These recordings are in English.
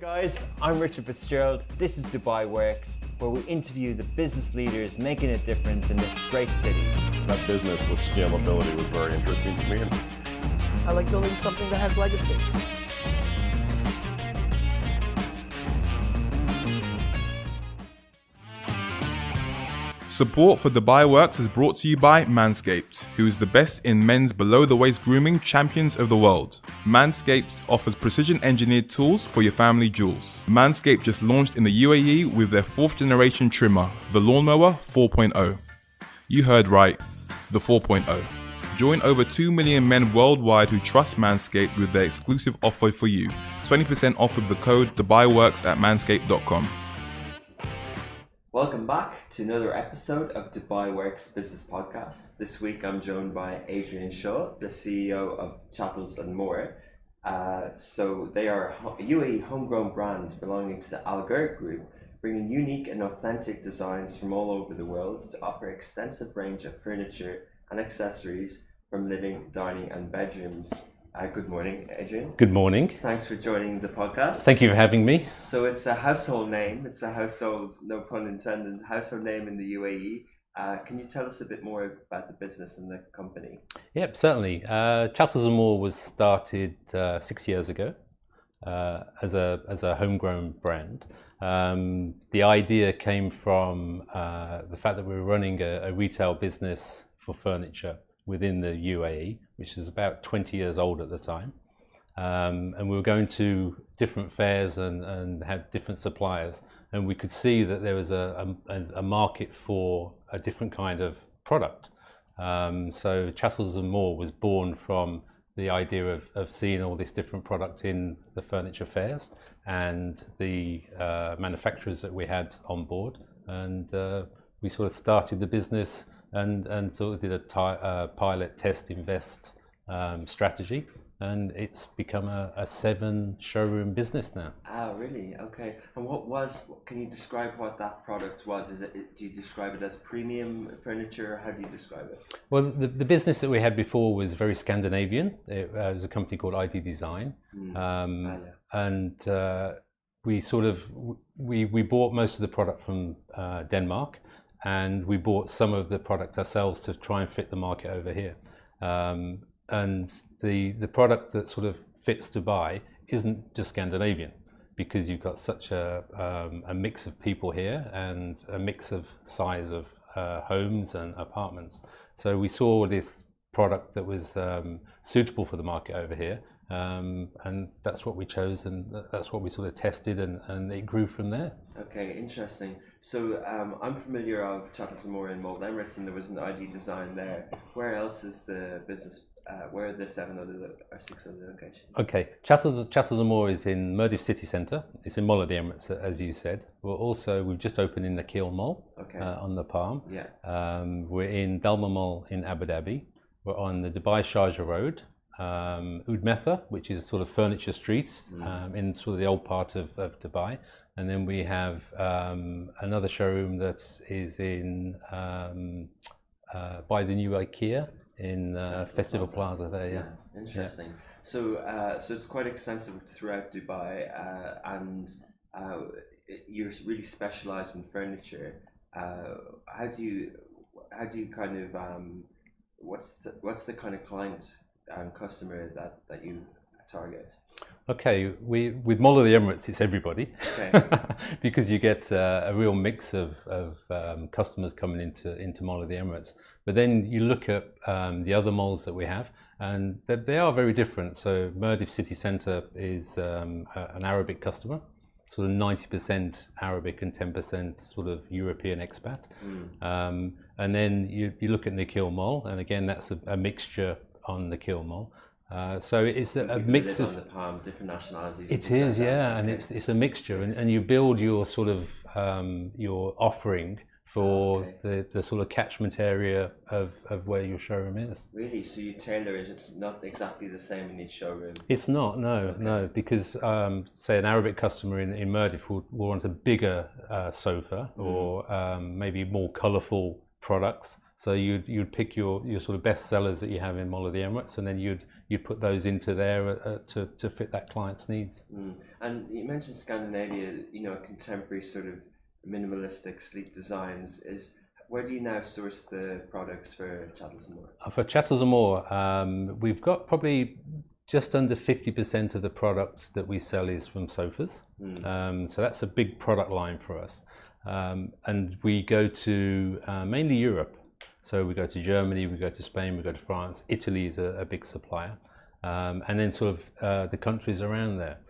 Guys, I'm Richard Fitzgerald. This is Dubai Works, where we interview the business leaders making a difference in this great city. That business with scalability was very interesting to me. I like building something that has legacy. Support for Dubai Works is brought to you by Manscaped, who is the best in men's below-the-waist grooming champions of the world. Manscaped offers precision-engineered tools for your family jewels. Manscaped just launched in the UAE with their 4th generation trimmer, the Lawnmower 4.0. You heard right, the 4.0. Join over 2 million men worldwide who trust Manscaped with their exclusive offer for you. 20% off with the code DubaiWorks at manscaped.com. Welcome back to another episode of Dubai Works Business Podcast. This week I'm joined by Adrian Shaw, the CEO of Chattels and more. So they are a UAE homegrown brand belonging to the Alger Group, bringing unique and authentic designs from all over the world to offer extensive range of furniture and accessories from living, dining and bedrooms. Good morning, Adrian. Good morning. Thanks for joining the podcast. Thank you for having me. So it's a household name. It's a household, no pun intended, household name in the UAE. Can you tell us a bit more about the business and the company? Yep, certainly. Chattels and More was started 6 years ago as a homegrown brand. The idea came from the fact that we were running a retail business for furniture within the UAE, which is about 20 years old at the time. And we were going to different fairs and had different suppliers. And we could see that there was a market for a different kind of product. So Chattels and More was born from the idea of seeing all this different product in the furniture fairs and the manufacturers that we had on board. And we sort of started the business and sort of did a pilot test invest strategy, and it's become a 7 showroom business now. Ah, really? Okay. And can you describe what that product was? Do you describe it as premium furniture? How do you describe it? Well, the business that we had before was very Scandinavian. It was a company called ID Design. And we bought most of the product from Denmark, and we bought some of the product ourselves to try and fit the market over here. And the product that sort of fits Dubai isn't just Scandinavian, because you've got such a mix of people here and a mix of size of homes and apartments. So we saw this product that was suitable for the market over here, and that's what we chose, and that's what we sort of tested, and it grew from there. Okay, interesting. So I'm familiar of Chattels and More in Malta Emirates, and there was an ID Design there. Where else is the business? Where are the 6 other locations? Okay, Chattels and More is in Mirdif City Centre. It's in Malta Emirates, as you said. We've just opened in the Nakheel Mall, on the Palm. Yeah. We're in Dalma Mall in Abu Dhabi. We're on the Dubai Sharjah Road. Oud Metha, which is sort of furniture streets in sort of the old part of Dubai, and then we have another showroom that is in by the new IKEA in Festival Plaza there. Yeah. Interesting. Yeah. So it's quite extensive throughout Dubai, and you're really specialised in furniture. How do you kind of what's the kind of client and customer that you target? Okay, with Malta Emirates, it's everybody. Okay. Because you get a real mix of customers coming into Malta Emirates. But then you look at the other malls that we have, and they are very different. So Mirdif City Centre is an Arabic customer, sort of 90% Arabic and 10% sort of European expat. And then you look at Nakheel Mall, and again, that's a mixture on Nakheel Mall. So it's a mix of on the Palm, different nationalities. It is, yeah, and it's a mixture, and you build your sort of your offering for the sort of catchment area of where your showroom is. Really? So you tailor it? It's not exactly the same in each showroom? It's not, no, because say an Arabic customer in Mirdif will want a bigger sofa or maybe more colourful products. So you'd pick your sort of best sellers that you have in all of the Emirates, and then you'd put those into there to fit that client's needs. And you mentioned Scandinavia, you know, contemporary sort of minimalistic sleek designs. Where do you now source the products for Chattels and More? For Chattels and More, we've got probably just under 50% of the products that we sell is from sofas. So that's a big product line for us. And we go to mainly Europe. So we go to Germany, we go to Spain, we go to France. Italy is a big supplier. And then sort of the countries around there.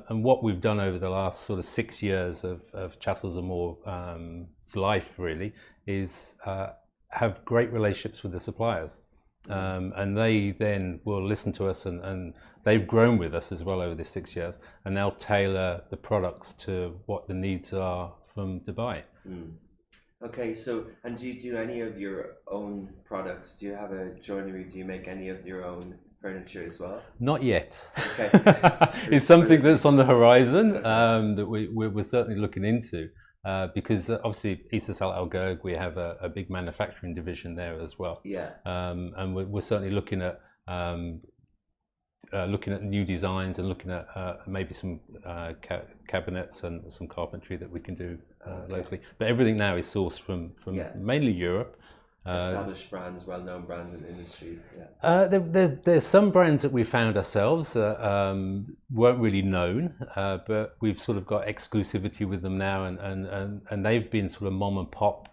And what we've done over the last sort of 6 years of Chattels and More life really is have great relationships with the suppliers. And they then will listen to us, and they've grown with us as well over the 6 years, and they'll tailor the products to what the needs are from Dubai. Okay, so, and do you do any of your own products? Do you have a joinery? Do you make any of your own furniture as well? Not yet. Okay. It's something that's on the horizon that we're certainly looking into. Because obviously Isa Sal Al Gerg, we have a big manufacturing division there as well. Yeah. And we're certainly looking at new designs and looking at maybe some cabinets and some carpentry that we can do locally. But everything now is sourced from mainly Europe. Established brands, well-known brands in the industry. Yeah. There's some brands that we found ourselves that weren't really known, but we've sort of got exclusivity with them now, and they've been sort of mom and pop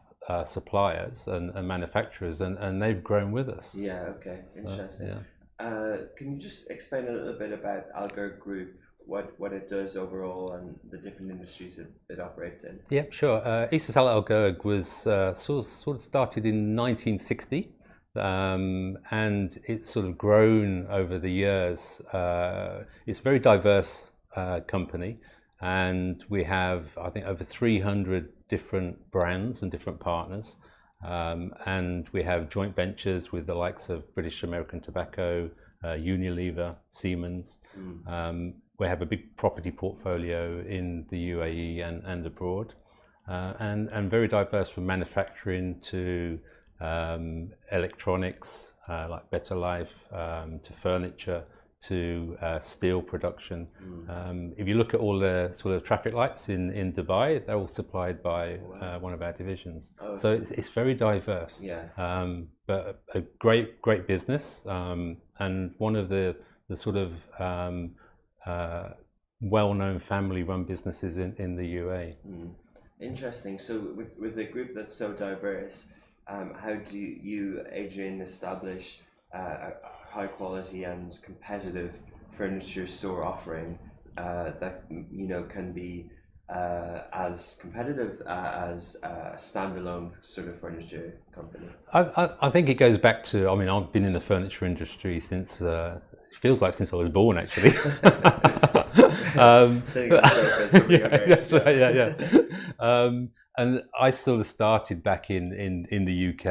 suppliers and manufacturers, and they've grown with us. Yeah. Okay. Interesting. So, yeah. Can you just explain a little bit about Al Gerg Group? What it does overall and the different industries it operates in? Yeah, sure. Isa Sal Al Gerg was sort of started in 1960, and it's sort of grown over the years. It's a very diverse company, and we have, I think, over 300 different brands and different partners, and we have joint ventures with the likes of British American Tobacco, Unilever, Siemens. We have a big property portfolio in the UAE and abroad, and very diverse from manufacturing to electronics like Better Life, to furniture, to steel production. If you look at all the sort of traffic lights in Dubai, they're all supplied by one of our divisions. Oh, so it's very diverse. Yeah. But a great business, and one of the sort of well-known family-run businesses in the UAE. Interesting. So with a group that's so diverse, how do you, Adrian, establish a high quality and competitive furniture store offering that can be as competitive as a standalone sort of furniture company? I think it goes back to, I mean, I've been in the furniture industry since it feels like since I was born, actually. Sitting on the sofas from yeah, that's right, yeah. And I sort of started back in the UK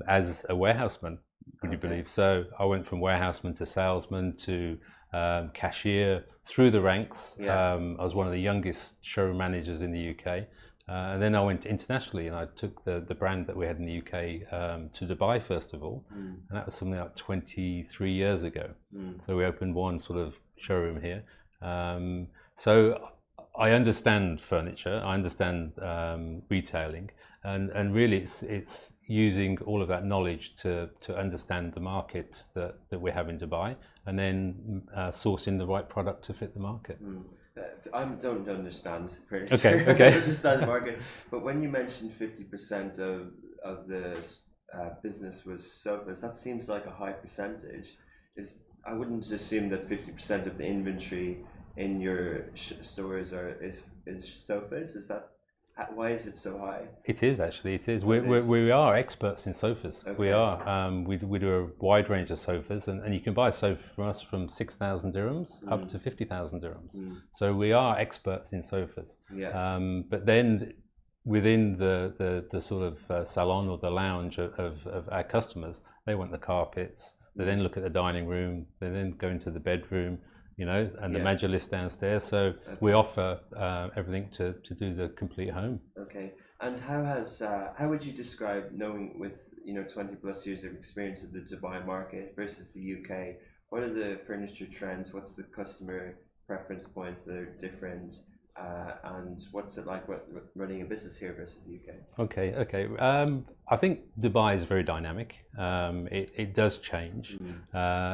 as a warehouseman, would you believe? So I went from warehouseman to salesman to cashier through the ranks. I was one of the youngest showroom managers in the UK. And then I went internationally, and I took the brand that we had in the UK to Dubai first of all, and that was something like 23 years ago. So we opened one sort of showroom here. So I understand furniture, I understand retailing, and really it's using all of that knowledge to understand the market that we have in Dubai, and then sourcing the right product to fit the market. I don't understand furniture. Okay. I don't understand the market. But when you mentioned 50% of the business was sofas, that seems like a high percentage. I wouldn't assume that 50% of the inventory in your stores is sofas. Is that why is it so high? It is actually. It is. We are experts in sofas. Okay. We are. We do a wide range of sofas, and you can buy a sofa from us from 6,000 dirhams up to 50,000 dirhams. So we are experts in sofas. Yeah. But then within the sort of salon or the lounge of our customers, they want the carpets. They then look at the dining room. They then go into the bedroom. And the major list downstairs. So we offer everything to do the complete home. Okay. And how would you describe, knowing with 20 plus years of experience of the Dubai market versus the UK? What are the furniture trends? What's the customer preference points that are different? And what's it like running a business here versus the UK? Okay. I think Dubai is very dynamic. It does change.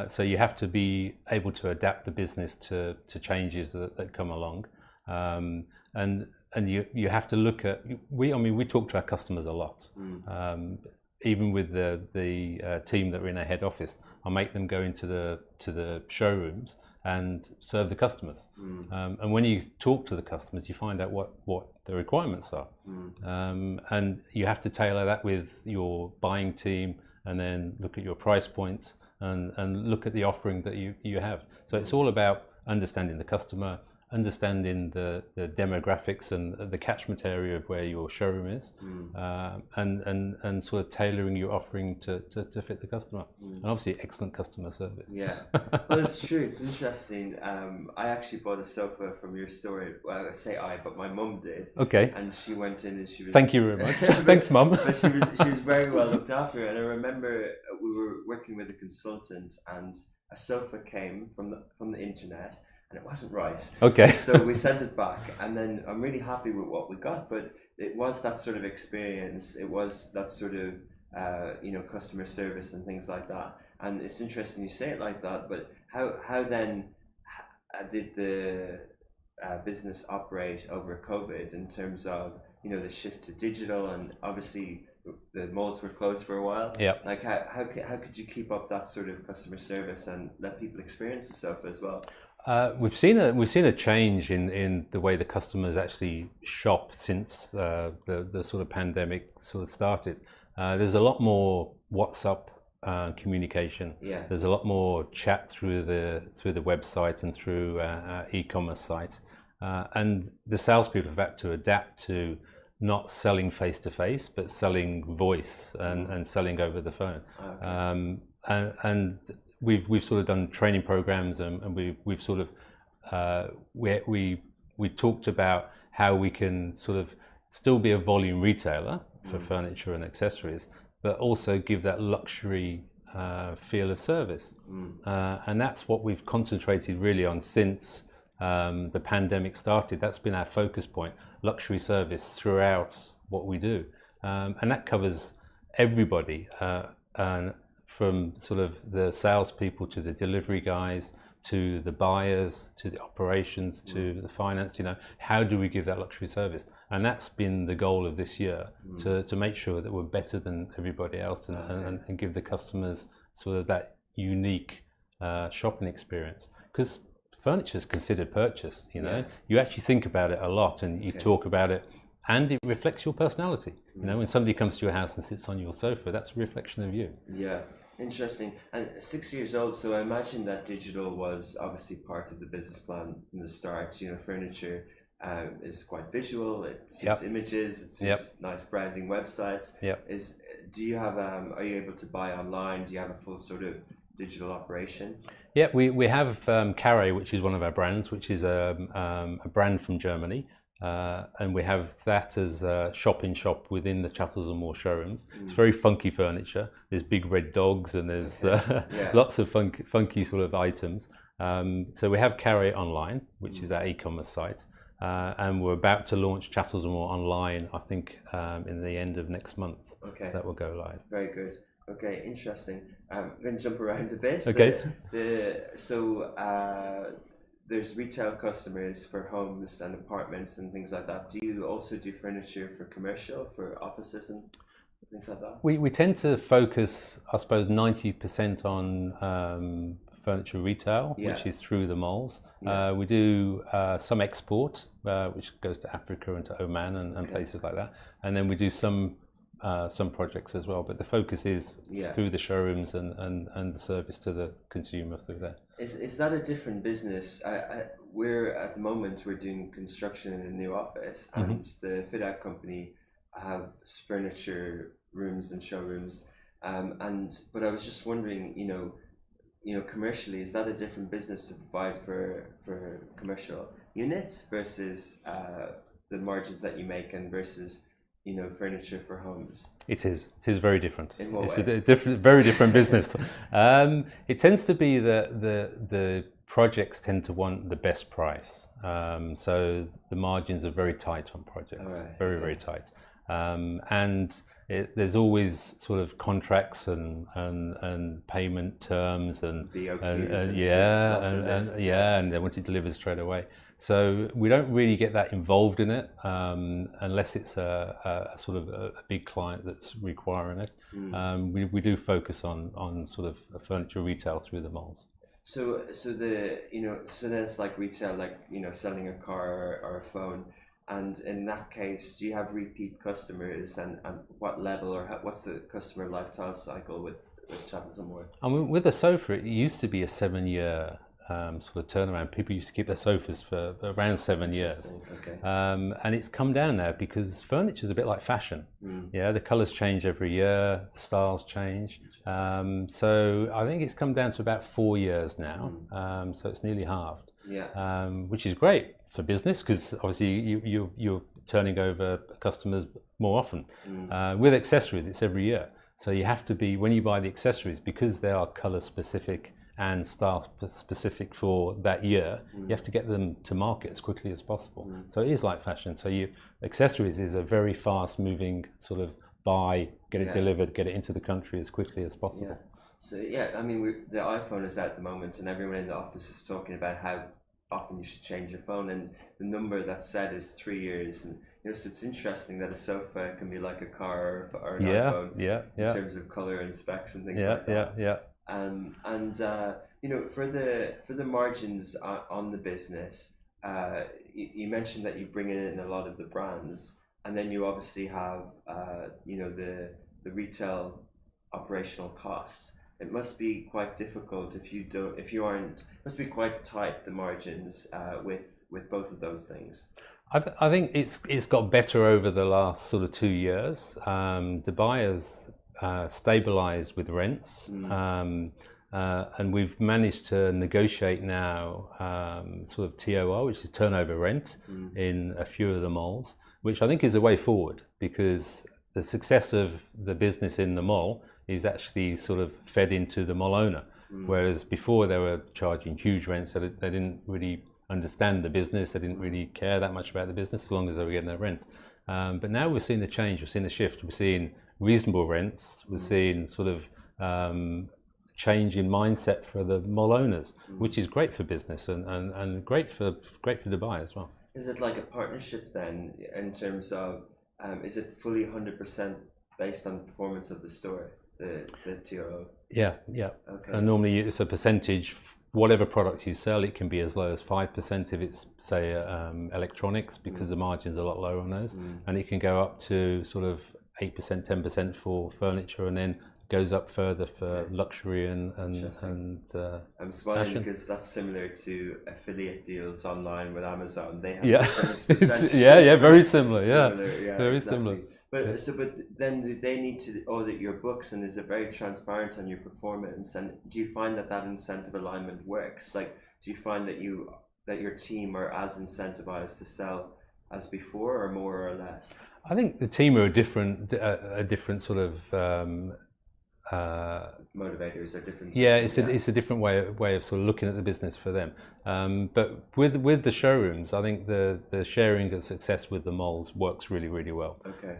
So you have to be able to adapt the business to changes that come along. And you have to look at, we talk to our customers a lot. Even with the team that are in our head office, I make them go into the showrooms and serve the customers. And when you talk to the customers, you find out what the requirements are. And you have to tailor that with your buying team, and then look at your price points and look at the offering that you have. So it's all about understanding the customer, understanding the demographics and the catchment area of where your showroom is, and sort of tailoring your offering to fit the customer, and obviously excellent customer service. Yeah, well, it's true. It's interesting. I actually bought a sofa from your store. Well, I say but my mum did. Okay. And she went in and she was. Thank you very much. Thanks, Mum. But she was very well looked after, and I remember we were working with a consultant, and a sofa came from the internet. And it wasn't right. Okay. So we sent it back, and then I'm really happy with what we got. But it was that sort of experience. It was that sort of customer service and things like that. And it's interesting you say it like that. But how then did the business operate over COVID in terms of the shift to digital, and obviously the malls were closed for a while. Yeah. Like how could you keep up that sort of customer service and let people experience the sofa as well? We've seen a change in the way the customers actually shop since the sort of pandemic sort of started. There's a lot more WhatsApp communication. Yeah. There's a lot more chat through the website and through e-commerce sites, and the salespeople have had to adapt to not selling face to face, but selling voice and selling over the phone. Okay. And we've sort of done training programs, and we've sort of we talked about how we can sort of still be a volume retailer for furniture and accessories, but also give that luxury feel of service. And that's what we've concentrated really on since the pandemic started. That's been our focus point: luxury service throughout what we do, and that covers everybody. And from sort of the salespeople to the delivery guys, to the buyers, to the operations, to the finance, how do we give that luxury service? And that's been the goal of this year, to make sure that we're better than everybody else, and give the customers sort of that unique shopping experience. Because furniture is considered purchase, you actually think about it a lot, and you talk about it, and it reflects your personality. When somebody comes to your house and sits on your sofa, that's a reflection of you. Yeah. Interesting. And 6 years old, so I imagine that digital was obviously part of the business plan from the start. Furniture is quite visual. It suits images. It suits nice browsing websites. Do you have? Are you able to buy online? Do you have a full sort of digital operation? Yeah, we have Carre, which is one of our brands, which is a brand from Germany. And we have that as a shop-in-shop within the Chattels and More showrooms. It's very funky furniture. There's big red dogs, and there's lots of funky sort of items. So we have Carre online, which is our e-commerce site, and we're about to launch Chattels and More online, I think, in the end of next month. Okay. That will go live. Very good. Okay, interesting. I'm going to jump around a bit. Okay. There's retail customers for homes and apartments and things like that. Do you also do furniture for commercial, for offices and things like that? We tend to focus, I suppose, 90% on furniture retail, which is through the malls. We do some export, which goes to Africa and to Oman and places like that. And then we do some projects as well, but the focus is through the showrooms and the service to the consumer through there. Is that a different business? We're at the moment we're doing construction in a new office, and the fit out company have furniture rooms and showrooms, but I was just wondering, commercially, is that a different business to provide for commercial units versus the margins that you make, and versus furniture for homes? It is very different. In what it's way? a different, very different business. It tends to be that the projects tend to want the best price. So the margins are very tight on projects, very tight. And there's always sort of contracts and payment terms and and they want it delivered straight away. So we don't really get that involved in it unless it's a sort of a big client that's requiring it. We do focus on sort of a furniture retail through the malls. So then it's like retail, like selling a car or a phone. And in that case, do you have repeat customers, and what level, or what's the customer lifetime cycle with Chattels and more? I mean, with a sofa, it used to be a 7-year sort of turnaround. People used to keep their sofas for around 7 years. Okay. And it's come down now because furniture is a bit like fashion. Yeah, the colours change every year, the styles change. So I think it's come down to about 4 years now. So it's nearly halved. Yeah. Which is great for business because obviously you're turning over customers more often. With accessories, it's every year. So you have to be, when you buy the accessories, because they are colour specific and style specific for that year, you have to get them to market as quickly as possible. So it is like fashion. So accessories is a very fast moving sort of buy, get it delivered, get it into the country as quickly as possible. Yeah. So I mean, the iPhone is out at the moment, and everyone in the office is talking about how often you should change your phone, and the number that's said is 3 years. And so it's interesting that a sofa can be like a car or an iPhone in terms of color and specs and things like that. For the margins on the business, you mentioned that you bring in a lot of the brands, and then you obviously have the retail operational costs. It must be quite difficult it must be quite tight, the margins with both of those things. I think it's got better over the last sort of 2 years. Dubai has stabilized with rents, and we've managed to negotiate now sort of TOR, which is turnover rent, in a few of the malls, which I think is a way forward, because the success of the business in the mall is actually sort of fed into the mall owner. Whereas before they were charging huge rents, so they didn't really understand the business, they didn't really care that much about the business as long as they were getting their rent. But now we're seeing the change, we're seeing the shift, we're seeing reasonable rents, we're seeing sort of change in mindset for the mall owners, which is great for business and great for Dubai as well. Is it like a partnership then, in terms of, is it fully 100% based on the performance of the store? The TRO? Yeah. Okay. And normally it's a percentage. Whatever product you sell, it can be as low as 5% if it's, say, electronics, because the margin's a lot lower on those, and it can go up to sort of 8%, 10% for furniture, and then goes up further for luxury and I'm smiling fashion. Because that's similar to affiliate deals online with Amazon. They have different percentages. very similar. Very exactly. similar. But then do they need to audit your books, and is it very transparent on your performance? And do you find that incentive alignment works? Like, do you find that your team are as incentivized to sell as before, or more or less? I think the team are a different sort of motivators are different. It's a different way of sort of looking at the business for them. But with the showrooms, I think the sharing of success with the malls works really, really well. Okay.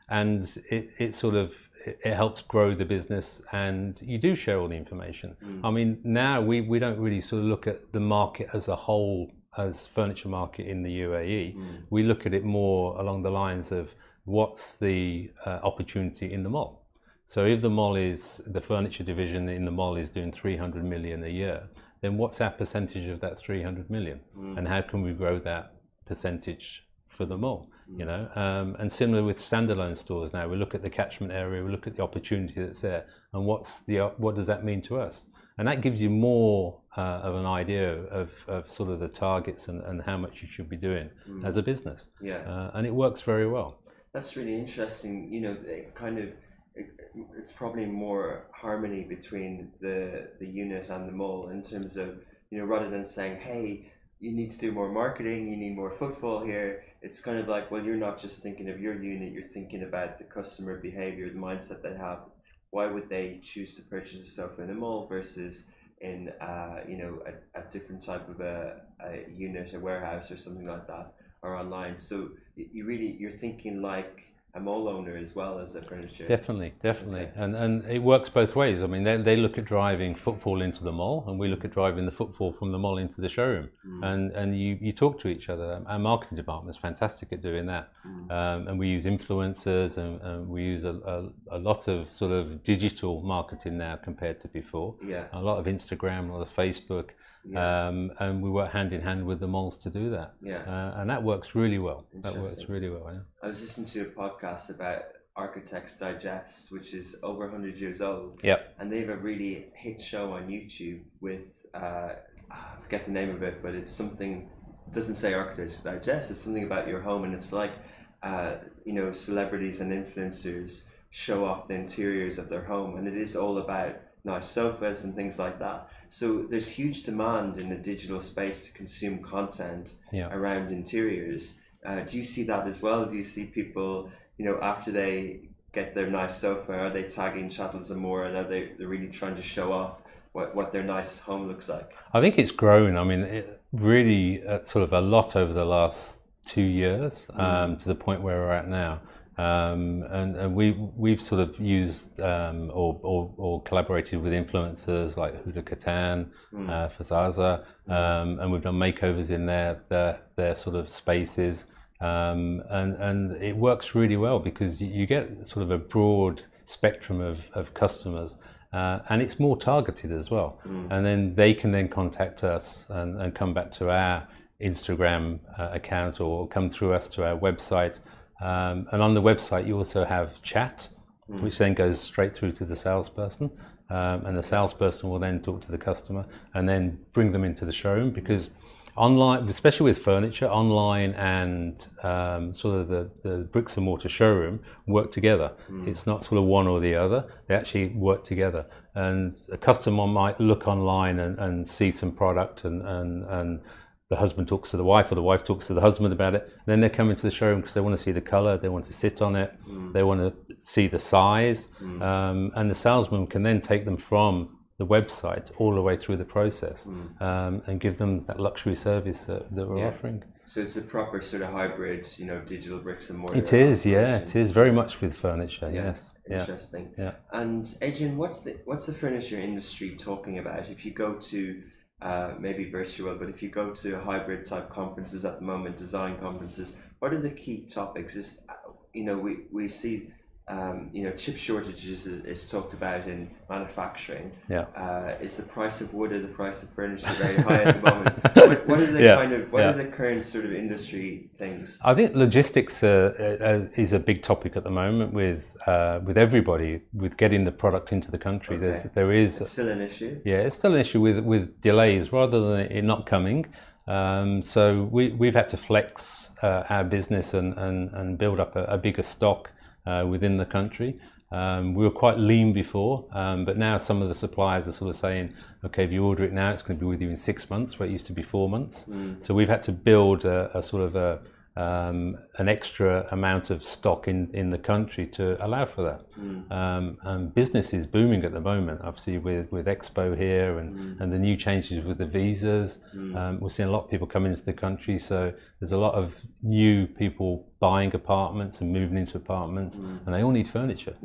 And it sort of it helps grow the business, and you do share all the information. I mean, now we don't really sort of look at the market as a whole, as furniture market in the UAE. We look at it more along the lines of what's the opportunity in the mall. So if the furniture division in the mall is doing 300 million a year, then what's our percentage of that 300 million? And how can we grow that percentage for the mall? And similar with standalone stores now, we look at the catchment area, we look at the opportunity that's there, and what does that mean to us? And that gives you more of an idea of sort of the targets and how much you should be doing as a business. And it works very well. That's really interesting. It's probably more harmony between the unit and the mall, in terms of, rather than saying, hey, you need to do more marketing, you need more footfall here. It's kind of like, well, you're not just thinking of your unit, you're thinking about the customer behavior, the mindset they have. Why would they choose to purchase a sofa in a mall versus in a different type of a unit, a warehouse or something like that, or online? So you're thinking like a mall owner as well as a furniture. Definitely. Okay. And it works both ways. I mean, they look at driving footfall into the mall, and we look at driving the footfall from the mall into the showroom. And you talk to each other. Our marketing department is fantastic at doing that. And we use influencers, and we use a lot of sort of digital marketing now compared to before. Yeah. A lot of Instagram, a lot of Facebook. Yeah. And we work hand in hand with the malls to do that. Yeah. And that works really well. That works really well. Yeah. I was listening to a podcast about Architects Digest, which is over 100 years old. Yep. And they have a really hit show on YouTube with, I forget the name of it, but it's something, it doesn't say Architects Digest, it's something about your home, and it's like, celebrities and influencers show off the interiors of their home, and it is all about nice sofas and things like that. So there's huge demand in the digital space to consume content around interiors. Do you see that as well? Do you see people, after they get their nice sofa, are they tagging Chattels and more, and they're really trying to show off what their nice home looks like? I think it's grown. I mean, it really sort of a lot over the last 2 years to the point where we're at now. And we've sort of used or collaborated with influencers like Katan, Fazaza, and we've done makeovers in their sort of spaces, and it works really well because you get sort of a broad spectrum of customers. And it's more targeted as well, and then they can then contact us and come back to our Instagram account or come through us to our website. And on the website, you also have chat, which then goes straight through to the salesperson. And the salesperson will then talk to the customer and then bring them into the showroom, because online, especially with furniture, online and sort of the bricks and mortar showroom work together. It's not sort of one or the other. They actually work together. And a customer might look online and see some product, and the husband talks to the wife, or the wife talks to the husband about it. And then they come into the showroom because they want to see the color, they want to sit on it, they want to see the size, and the salesman can then take them from the website all the way through the process, and give them that luxury service that we're offering. So it's a proper sort of hybrid, digital bricks and mortar. It is, yeah, it is very much with furniture. Yes. Interesting. Yeah. And Adrian, what's the furniture industry talking about? If you go to maybe virtual, but if you go to hybrid type conferences at the moment, design conferences, what are the key topics? Is we see chip shortages is talked about in manufacturing. Is the price of wood or the price of furniture very high at the moment? What are the what are the current sort of industry things? I think logistics is a big topic at the moment with everybody, with getting the product into the country. Okay. It's still an issue. Yeah, it's still an issue with delays rather than it not coming. So we've had to flex our business and build up a bigger stock within the country. We were quite lean before, but now some of the suppliers are sort of saying, okay, if you order it now, it's going to be with you in 6 months, where it used to be 4 months. So we've had to build a sort of an extra amount of stock in the country to allow for that. And business is booming at the moment, obviously with Expo here and the new changes with the visas. We're seeing a lot of people coming into the country, so there's a lot of new people buying apartments and moving into apartments, and they all need furniture.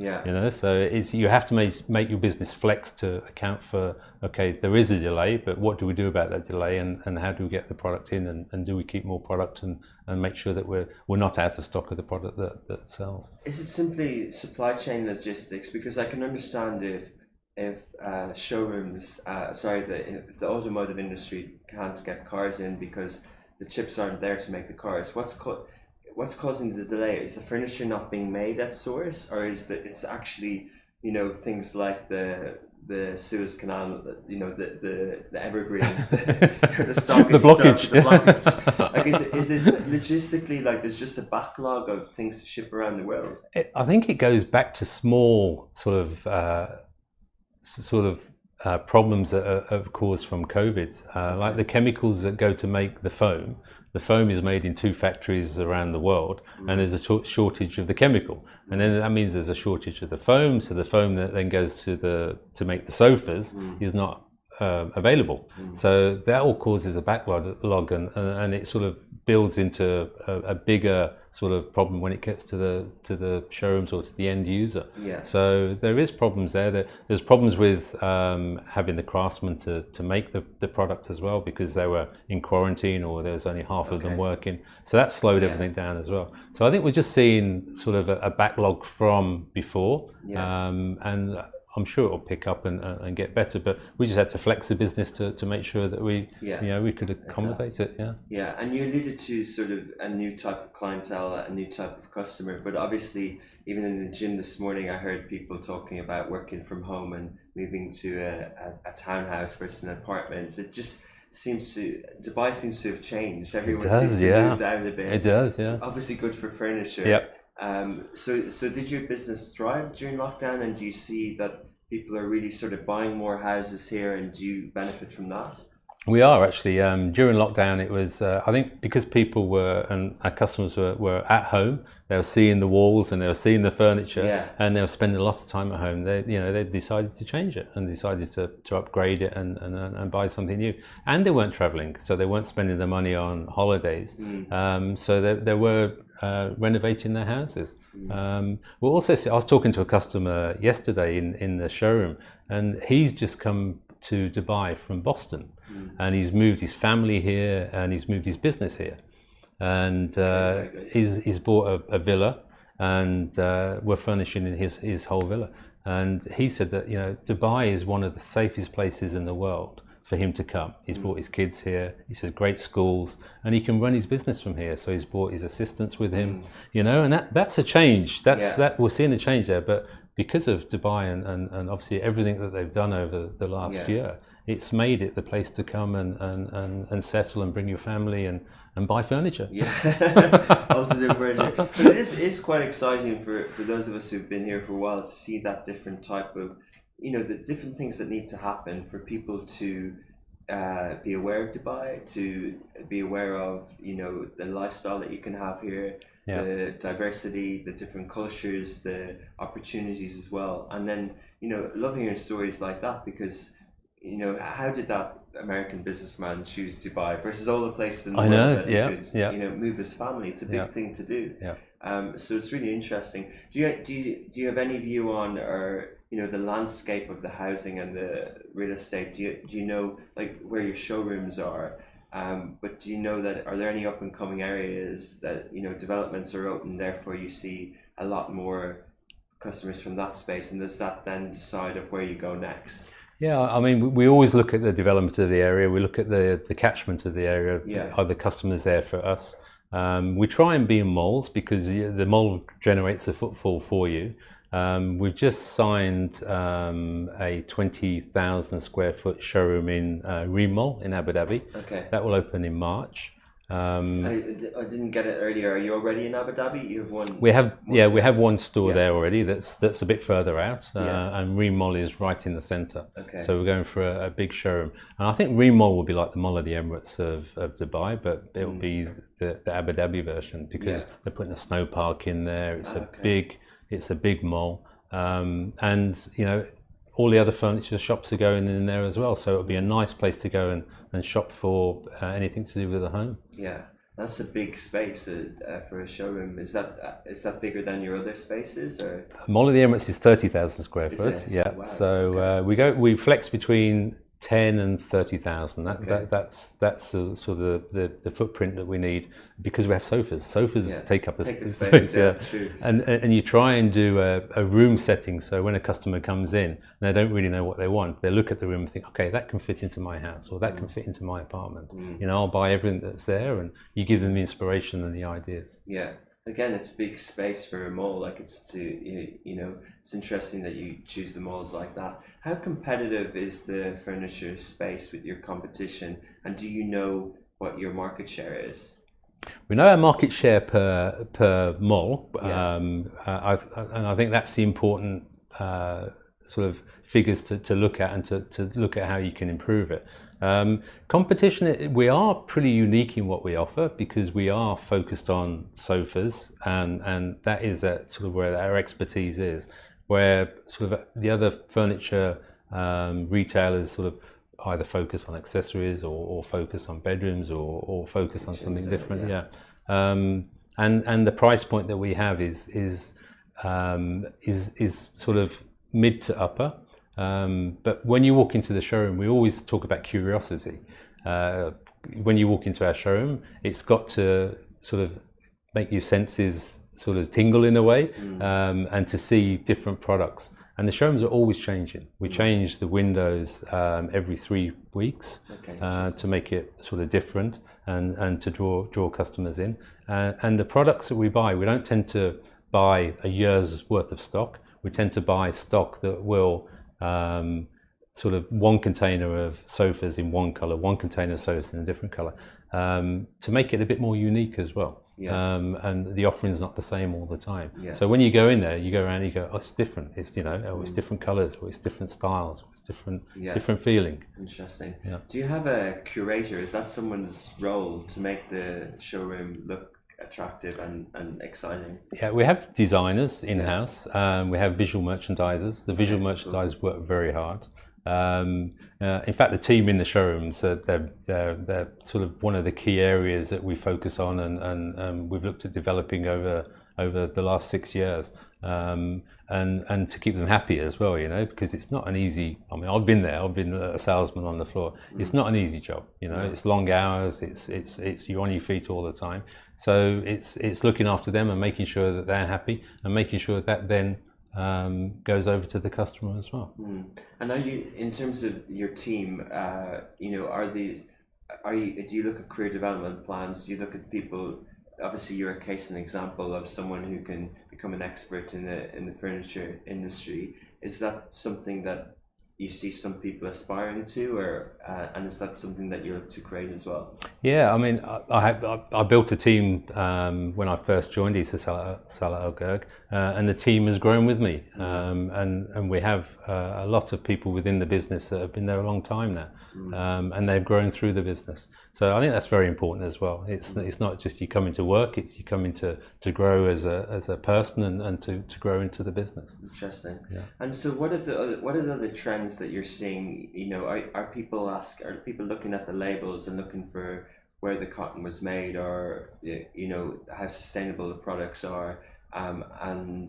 So you have to make your business flex to account for, okay, there is a delay, but what do we do about that delay, and how do we get the product in, and do we keep more product and make sure that we're not out of stock of the product that sells. Is it simply supply chain logistics? Because I can understand if showrooms, if the automotive industry can't get cars in because the chips aren't there to make the cars, what's causing the delay? Is the furniture not being made at source, or is it's actually things like the Suez Canal, the evergreen, the stock is blockage. The blockage. Like, is it logistically like there's just a backlog of things to ship around the world? I think it goes back to small sort of problems that are caused from COVID, like the chemicals that go to make the foam. The foam is made in 2 factories around the world, and there's a shortage of the chemical, and then that means there's a shortage of the foam. So the foam that then goes to make the sofas is not available. So that all causes a backlog, and it sort of builds into a bigger sort of problem when it gets to the showrooms or to the end user. Yeah. So there is problems there. There's problems with having the craftsmen to make the product as well, because they were in quarantine or there was only half of them working. So that slowed everything down as well. So I think we're just seeing sort of a backlog from before, and I'm sure it'll pick up and get better, but we just had to flex the business to make sure that we we could accommodate it. Yeah, and you alluded to sort of a new type of clientele, a new type of customer, but obviously even in the gym this morning I heard people talking about working from home and moving to a townhouse versus an apartment. It just Dubai seems to have changed. Everyone seems to have moved out a bit. It does, yeah. Obviously good for furniture. Yep. So did your business thrive during lockdown, and do you see that people are really sort of buying more houses here, and do you benefit from that? We are actually. During lockdown, it was, I think, because people were, and our customers were at home, they were seeing the walls and they were seeing the furniture, and they were spending a lot of time at home. They decided to change it and decided to upgrade it and buy something new. And they weren't traveling, so they weren't spending the money on holidays. So they were renovating their houses. We'll also see, I was talking to a customer yesterday in the showroom, and he's just come to Dubai from Boston, and he's moved his family here and he's moved his business here, and he's bought a villa, and we're furnishing in his whole villa. And he said that Dubai is one of the safest places in the world for him to come. He's brought his kids here. He said great schools, and he can run his business from here. So he's brought his assistants with him, and that's a change. That we're seeing a change there. But because of Dubai and obviously everything that they've done over the last year, it's made it the place to come and settle and bring your family and buy furniture. Ultimate furniture. But it is quite exciting for those of us who've been here for a while to see that different type of, the different things that need to happen for people to be aware of Dubai, to be aware of, the lifestyle that you can have here, the diversity, the different cultures, the opportunities as well. And then, love hearing stories like that, because, how did that American businessman choose Dubai versus all the places in the world that he could, move his family? It's a big thing to do. So it's really interesting. Do you have any view on, or the landscape of the housing and the real estate? Do you know like where your showrooms are? But do you know that, are there any up and coming areas that developments are open, therefore you see a lot more customers from that space, and does that then decide of where you go next? Yeah, I mean, we always look at the development of the area. We look at the catchment of the area. Are the customers there for us? We try and be in malls, because the mall generates the footfall for you. We've just signed a 20,000 square foot showroom in Reem Mall in Abu Dhabi. That will open in March. I didn't get it earlier. Are you already in Abu Dhabi? You have one. We have one store there already. That's a bit further out, and Reem Mall is right in the centre. So we're going for a big showroom, and I think Reem Mall will be like the Mall of the Emirates of Dubai, but it will be the Abu Dhabi version, because they're putting a snow park in there. It's a big mall, and all the other furniture shops are going in there as well. So it'll be a nice place to go and shop for anything to do with the home. Yeah, that's a big space for a showroom. Is that bigger than your other spaces? Or? Mall of the Emirates is 30,000 square foot. Yeah, wow. So we flex between 10 and 30,000. That's sort of the footprint that we need, because we have sofas. Sofas take up the space. True. And you try and do a room setting, so when a customer comes in and they don't really know what they want, they look at the room and think, okay, that can fit into my house, or that can fit into my apartment. I'll buy everything that's there, and you give them the inspiration and the ideas. Again, it's big space for a mall. Like it's it's interesting that you choose the malls like that. How competitive is the furniture space with your competition, and do you know what your market share is? We know our market share per mall, and I think that's the important sort of figures to look at and to look at how you can improve it. Competition, we are pretty unique in what we offer because we are focused on sofas, and that is sort of where our expertise is. Where sort of the other furniture retailers sort of either focus on accessories or focus on bedrooms or focus on something different. Yeah. And the price point that we have is sort of mid to upper. But when you walk into the showroom, we always talk about curiosity. When you walk into our showroom, it's got to sort of make your senses sort of tingle in a way, and to see different products. And the showrooms are always changing. We change the windows every 3 weeks to make it sort of different and to draw customers in. And the products that we buy, we don't tend to buy a year's worth of stock. We tend to buy stock that will sort of one container of sofas in one color, one container of sofas in a different color, to make it a bit more unique as well. And the offering's not the same all the time. So when you go in there, you go around and you go, oh, it's different. It's, you know, oh, it's different colors, or it's different styles, or it's different feeling. Interesting. Do you have a curator? Is that someone's role to make the showroom look attractive and exciting? Yeah, we have designers in-house. We have visual merchandisers. The visual merchandisers work very hard. In fact, the team in the showrooms, they're sort of one of the key areas that we focus on, and we've looked at developing over the last 6 years, and to keep them happy as well, you know, because it's not an easy. I mean, I've been there. I've been a salesman on the floor. It's not an easy job, you know. It's long hours. It's you're on your feet all the time. So it's looking after them and making sure that they're happy, and making sure that then goes over to the customer as well. And are you, in terms of your team, you know, do you look at career development plans? Do you look at people? Obviously, you're a case and example of someone who can become an expert in the furniture industry. Is that something that you see some people aspiring to, or and is that something that you look to create as well? Yeah, I mean, I built a team when I first joined Salah Al-Gerg, and the team has grown with me, and we have a lot of people within the business that have been there a long time now, and they've grown through the business. So I think that's very important as well. It's not just you come into work; it's you come into to grow as a person and to grow into the business. Interesting. Yeah. And so, what are the other trends that you're seeing? You know, are people looking at the labels and looking for where the cotton was made, or you know, how sustainable the products are, and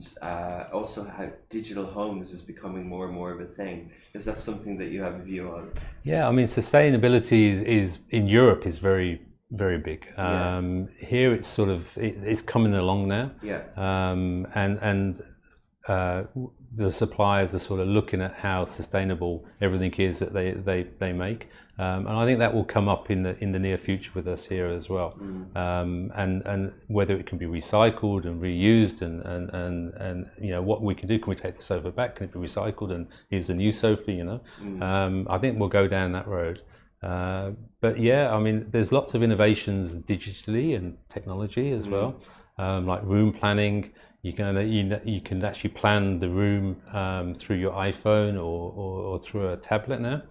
also how digital homes is becoming more and more of a thing? Is that something that you have a view on? Yeah, I mean, sustainability is in Europe is very, very big. Here it's sort of it's coming along now. And the suppliers are sort of looking at how sustainable everything is that they make, and I think that will come up in the near future with us here as well. And whether it can be recycled and reused, and you know, what we can do. Can we take the sofa back? Can it be recycled and here's a new sofa? You know, I think we'll go down that road. But yeah, I mean, there's lots of innovations digitally and technology as well, like room planning. You can actually plan the room through your iPhone or through a tablet now,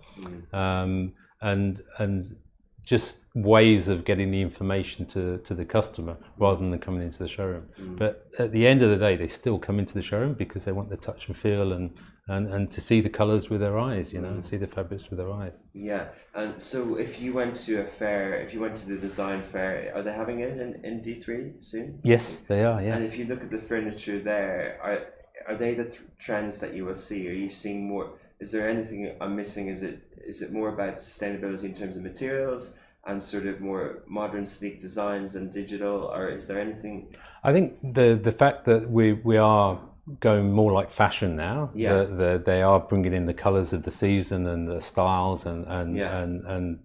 and just ways of getting the information to the customer rather than coming into the showroom. But at the end of the day, they still come into the showroom because they want the touch and feel and to see the colours with their eyes, you know, and see the fabrics with their eyes. Yeah, and so if you went to a fair, if you went to the design fair, are they having it in D3 soon? Yes, they are, yeah. And if you look at the furniture there, are they the trends that you will see? Are you seeing more? Is there anything I'm missing? Is it more about sustainability in terms of materials and sort of more modern, sleek designs and digital, or is there anything? I think the fact that we are going more like fashion now. They are bringing in the colours of the season and the styles and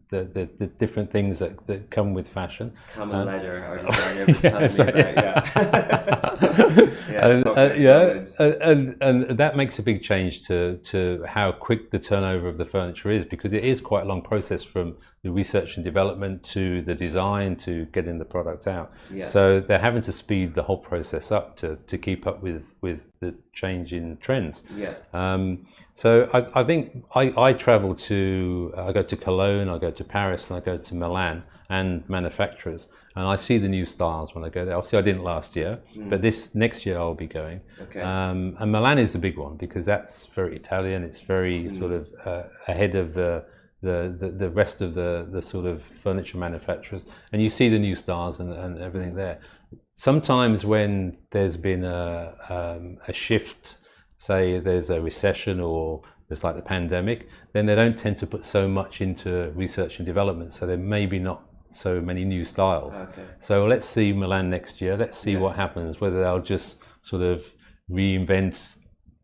the different things that come with fashion. Camel leather, our designer was telling me about. And that makes a big change to how quick the turnover of the furniture is, because it is quite a long process from the research and development to the design to getting the product out. So they're having to speed the whole process up to keep up with the change in trends. Yeah. So I think I travel to, I go to Cologne, I go to Paris, and I go to Milan and manufacturers, and I see the new styles when I go there. Obviously I didn't last year, but this next year I'll be going. Okay. And Milan is the big one because that's very Italian. It's very sort of ahead of the rest of the sort of furniture manufacturers, and you see the new styles and everything there. Sometimes when there's been a shift, say there's a recession or there's like the pandemic, then they don't tend to put so much into research and development, so there may be not so many new styles. Okay. So let's see Milan next year, let's see what happens, whether they'll just sort of reinvent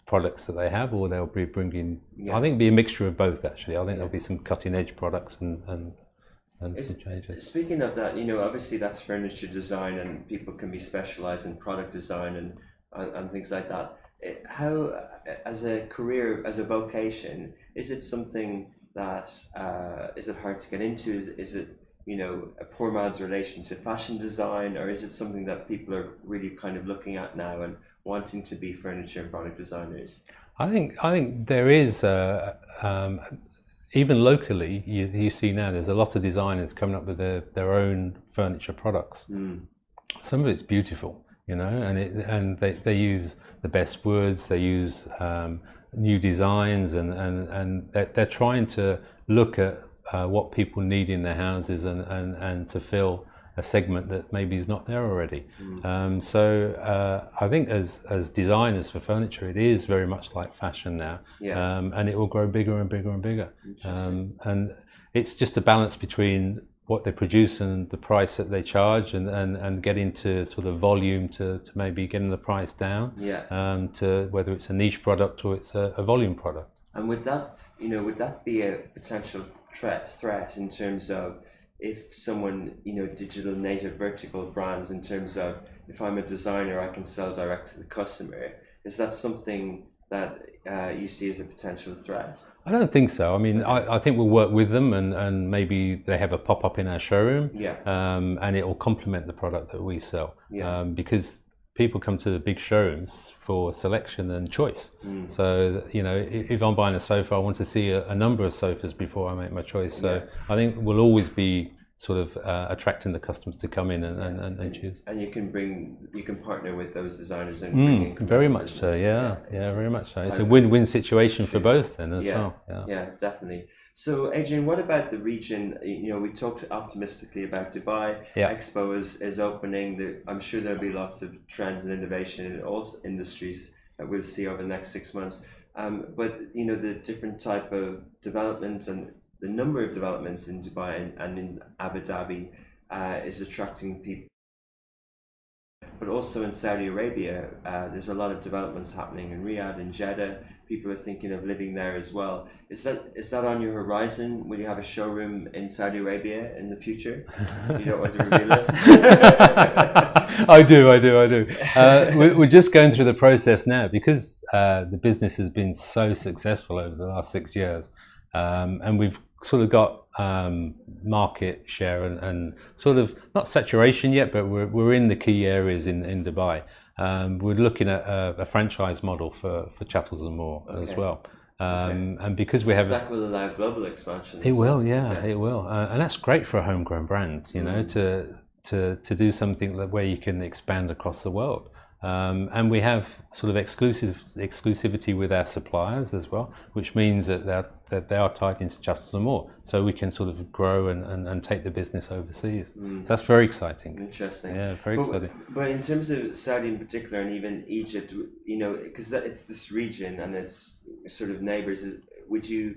products that they have, or they'll be bringing, I think it'll be a mixture of both actually. I think there'll be some cutting edge products and some changes. Speaking of that, you know, obviously that's furniture design and people can be specialized in product design and things like that. How, as a career, as a vocation, is it something that, is it hard to get into? Is it, you know, a poor man's relation to fashion design, or is it something that people are really kind of looking at now and wanting to be furniture and product designers? I think there is, even locally, you see now there's a lot of designers coming up with their own furniture products. Some of it's beautiful, you know, and they use the best woods, they use new designs, and they're trying to look at what people need in their houses and to fill a segment that maybe is not there already. So I think as designers for furniture, it is very much like fashion now, and it will grow bigger and bigger and bigger. And it's just a balance between what they produce and the price that they charge, and get into sort of volume to maybe getting the price down, to whether it's a niche product or it's a volume product. And would that, you know, would that be a potential threat in terms of, if someone, you know, digital native vertical brands, in terms of, if I'm a designer, I can sell direct to the customer. Is that something that you see as a potential threat? I don't think so. I mean, I think we'll work with them, and maybe they have a pop-up in our showroom, and it will complement the product that we sell, because people come to the big showrooms for selection and choice. So, you know, if I'm buying a sofa, I want to see a number of sofas before I make my choice. So I think we'll always be sort of attracting the customers to come in and choose. And you can partner with those designers and bring in very much so. Yeah, very much so. It's a win-win situation for both then as well. Yeah, definitely. So Adrian, what about the region? You know, we talked optimistically about Dubai. Expo is opening. I'm sure there'll be lots of trends and innovation in all industries that we'll see over the next 6 months. But you know, the different type of developments and the number of developments in Dubai and in Abu Dhabi is attracting people. But also in Saudi Arabia, there's a lot of developments happening in Riyadh and Jeddah. People are thinking of living there as well. Is that on your horizon? Will you have a showroom in Saudi Arabia in the future? You don't want to reveal it? I do. We're just going through the process now because the business has been so successful over the last 6 years, and we've sort of got market share and sort of not saturation yet, but we're in the key areas in Dubai. We're looking at a franchise model for Chattels and more as well. And because we have that will allow global expansion. It will, it will, and that's great for a homegrown brand, you know, to do something where you can expand across the world. And we have sort of exclusivity with our suppliers as well, which means that they are tied into Chattels and more, so we can sort of grow and take the business overseas. So that's very exciting. Interesting. Yeah, very exciting. But in terms of Saudi in particular, and even Egypt, you know, because it's this region and it's sort of neighbors, would you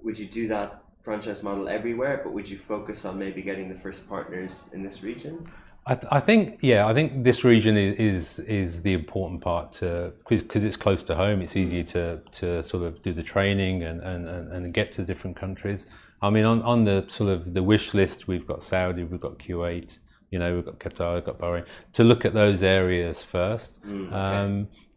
do that franchise model everywhere, but would you focus on maybe getting the first partners in this region? I think this region is the important part, because it's close to home. It's easier to sort of do the training and get to different countries. I mean, on the sort of the wish list, we've got Saudi, we've got Kuwait, you know, we've got Qatar, we've got Bahrain, to look at those areas first.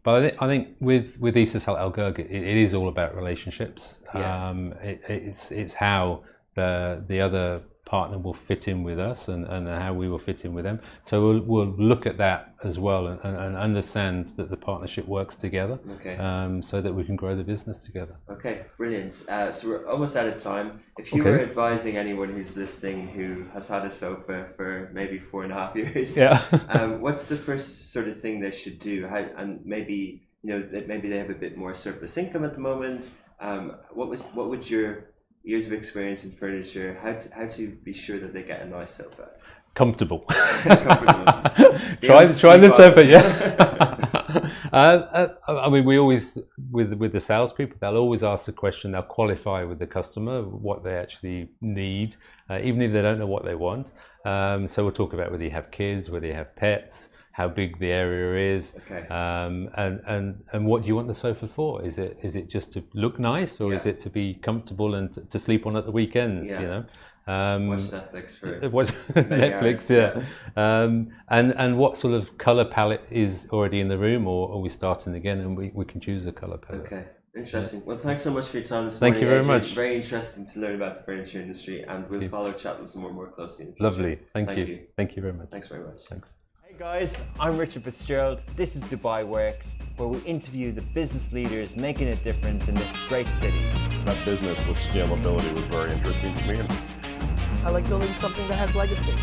But I think with Isas Al Gurg, it is all about relationships. It's how the other partner will fit in with us and how we will fit in with them. So we'll look at that as well and understand that the partnership works together, so that we can grow the business together. Okay, brilliant. So we're almost out of time. If you were advising anyone who's listening who has had a sofa for maybe 4.5 years, what's the first sort of thing they should do? And maybe, you know, that maybe they have a bit more surplus income at the moment. What would your years of experience in furniture, how to be sure that they get a nice sofa? Comfortable. Try the sofa, I mean, we always, with the salespeople, they'll always ask the question, they'll qualify with the customer what they actually need, even if they don't know what they want. So we'll talk about whether you have kids, whether you have pets, how big the area is, and what do you want the sofa for? Is it just to look nice, or is it to be comfortable and to sleep on at the weekends? You know, watch Netflix for watch Netflix, and what sort of color palette is already in the room, or are we starting again and we can choose a color palette? Okay. Interesting. Well, thanks so much for your time this morning. Thank you very Adrian. much. Very interesting to learn about the furniture industry, and we'll follow Chattels more closely in the future. Lovely. Thank you. Thank you very much. Thanks very much. Thanks. Hey guys, I'm Richard Fitzgerald. This is Dubai Works, where we interview the business leaders making a difference in this great city. That business with scalability was very interesting to me. I like building something that has legacy.